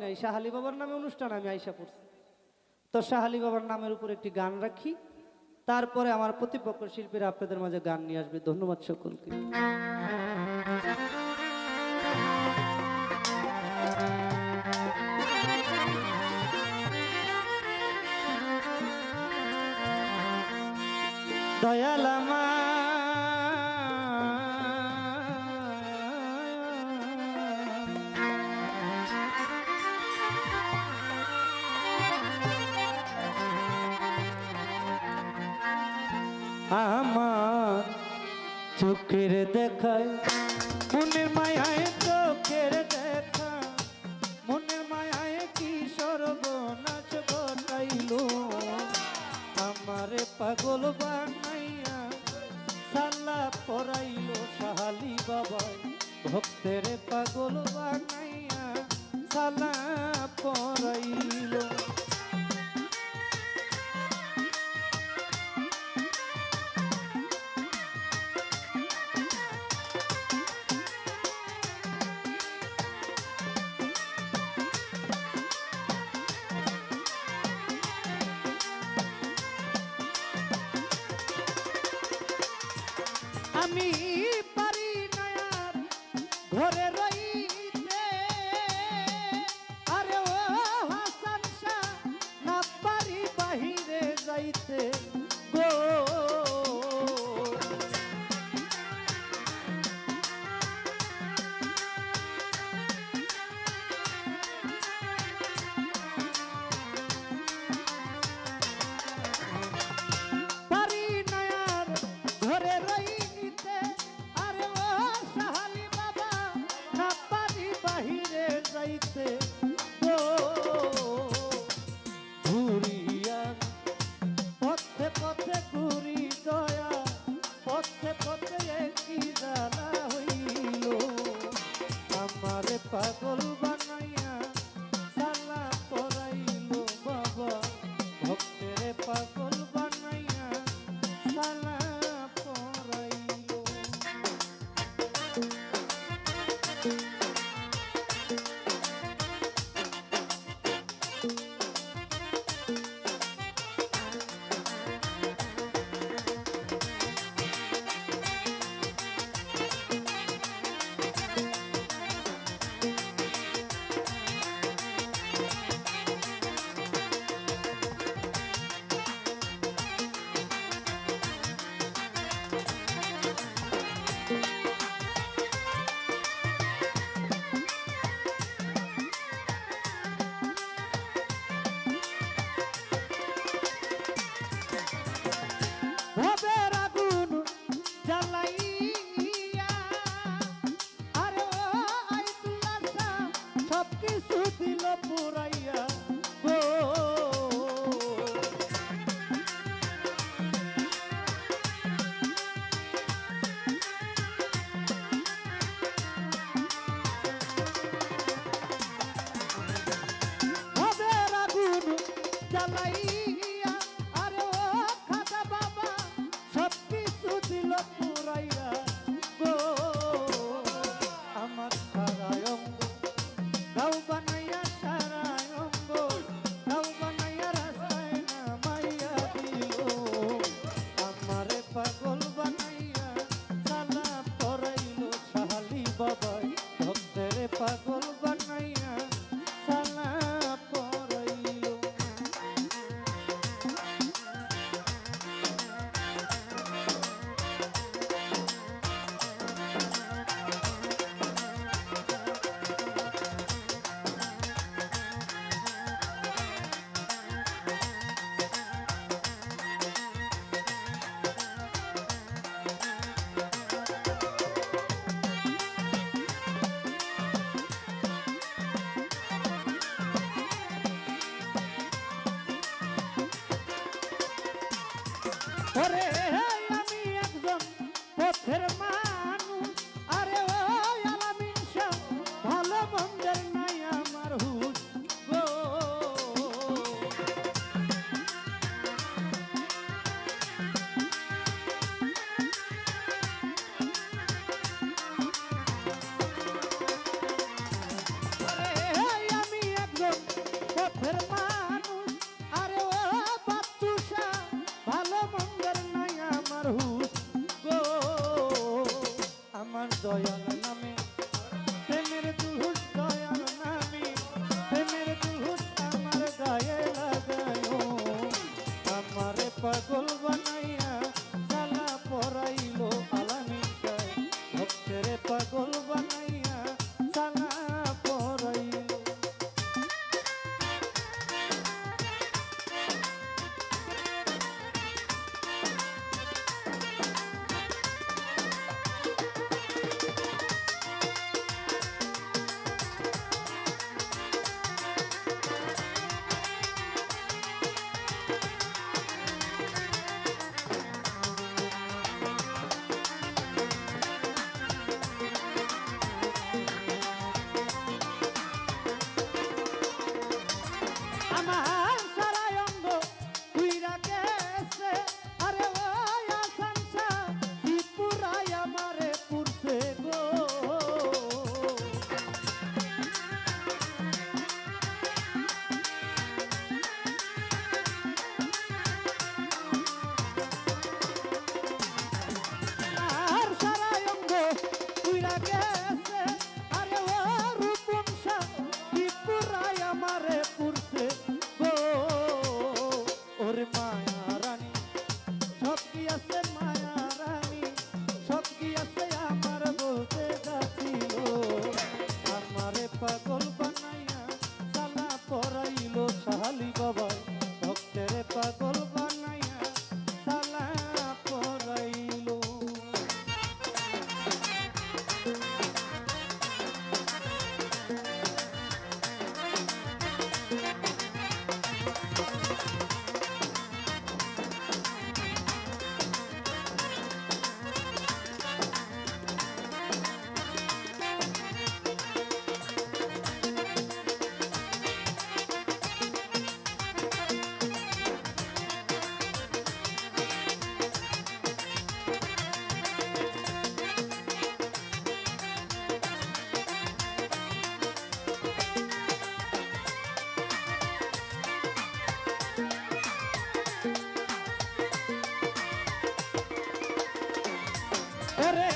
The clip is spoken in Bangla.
নাই শাহ আলী বাবার নামে অনুষ্ঠান আমি আইসা পড়ছি। তো শাহ আলী বাবার নামের উপর একটি গান রাখি, তারপরে আমার প্রতিপক্ষ শিল্পীরা আপনাদের মাঝে গান নিয়ে আসবে। ধন্যবাদ সকলকে। দয়ালামা আমার চোখের দেখায় মনের মায়ায়, চোখের দেখা মনের মায়ায় কি সর্বনাশ ঘটাইলো। আমারে পাগল বানাইয়া সাল্লা পরাইলো শাহ আলী বাবা, ভক্তের পাগল বানাইয়া সাল্লা পরাইলো। আমি পারি না আর ঘরে রইতে, আরে ও হাসান শাহ না পারি বাহিরে যাইতে গো। পারি না আর ঘরে রইতে, আরে ও শাহ আলী বাবা না পারি বাহিরে যাইতে গো। ঘুরিয়া পথে পথে ঘুরি দয়া, পথে পথে কি জ্বালা হইল। আমারে পাগল বানাইয়া সালা পরাইল বাবা, ভক্তের পাগল বানাইয়া সালা পরাইল। ভবের আগুন জ্বালাইয়া, আরে ও আইতুল্লাহ শাহ সব কিছু দিল পুরাইয়া গো। ভবের আগুন জ্বালাইয়া, আরে ও খাজা বাবা সব কিছু দিল পুরাইয়া গো। আমার সারায় অঙ্গ গাও বানাইয়া, সারায় অঙ্গ গাও বানাইয়া রাস্তায় নামাইয়া দিল। আমারে পাগল বানাইয়া সালা পরাইল শাহ আলী বাবাই, ভক্তের পাগল বানাইয়া সালা পরাইল। ওরে আমি একজন পথের মানুষ, আরে ও আলামিন শাহ ভালো মন্দের নাই আমার হুশ গো। ওরে আমি এক আমার সারা অঙ্গ উইরা গেছে আরে ও আসান শাহ কি পুরাই আমারে পুরছে গো আর সারা অঙ্গ উইরা গেছে আরে ও রূপম শাহ কি পুরাই আমারে পুরছে গো ওরে মায়া রানী সব কি আছে মায়া রানী সব কি আছে আমার বলতে যাচ্ছিল আমারে পাগল বানাইয়া সালা পরাইলো শালি বাবাই ভক্তের পাগল বানাইয়া সালা পরাইলো ওরে